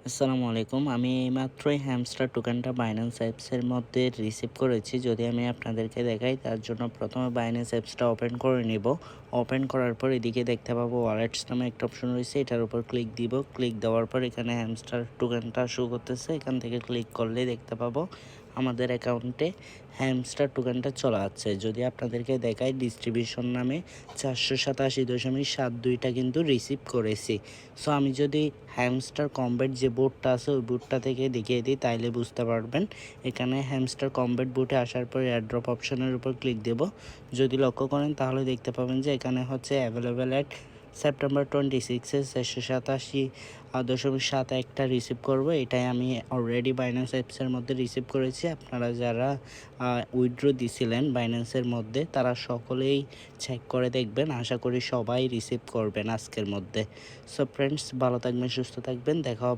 আসসালামু আলাইকুম। আমি এইমাত্রই হ্যামস্টার টোকেনটা বাইন্যান্স অ্যাপসের মধ্যে রিসিভ করেছি। যদি আমি আপনাদেরকে দেখাই, তার জন্য প্রথমে বাইন্যান্স অ্যাপসটা ওপেন করে নিব। ওপেন করার পর এদিকে দেখতে পাবো ওয়ালেটস নামে একটা অপশন রয়েছে, এটার উপর ক্লিক দিব। ক্লিক দেওয়ার পর এখানে হ্যামস্টার টোকেনটা শো করতেছে। এখান থেকে ক্লিক করলেই দেখতে পাবো আমাদের অ্যাকাউন্টে হ্যামস্টার টোকেনটা চলে আসছে। যদি আপনাদেরকে দেখাই, ডিস্ট্রিবিউশন নামে 487.72টা কিন্তু রিসিভ করেছি। সো আমি যদি হ্যামস্টার কমব্যাট যে বোর্ডটা আছে ওই বোর্ডটা থেকে দেখিয়ে দিই, তাইলে বুঝতে পারবেন। এখানে হ্যামস্টার কমব্যাট বোর্ডে আসার পর এয়ারড্রপ অপশনের উপর ক্লিক দেব। যদি লক্ষ্য করেন তাহলে দেখতে পাবেন যে এখানে হচ্ছে অ্যাভেলেবেল অ্যাট সেপ্টেম্বর 26 487.71 রিসিভ করবো। এটাই আমি অলরেডি বাইন্যান্স অ্যাপসের মধ্যে রিসিভ করেছি। আপনারা যারা উইথড্র দিছিলেন বাইন্যান্সের মধ্যে, তারা সকলেই চেক করে দেখবেন। আশা করি সবাই রিসিভ করবেন আজকের মধ্যে। সো ফ্রেন্ডস, ভালো থাকবেন, সুস্থ থাকবেন, দেখা হবে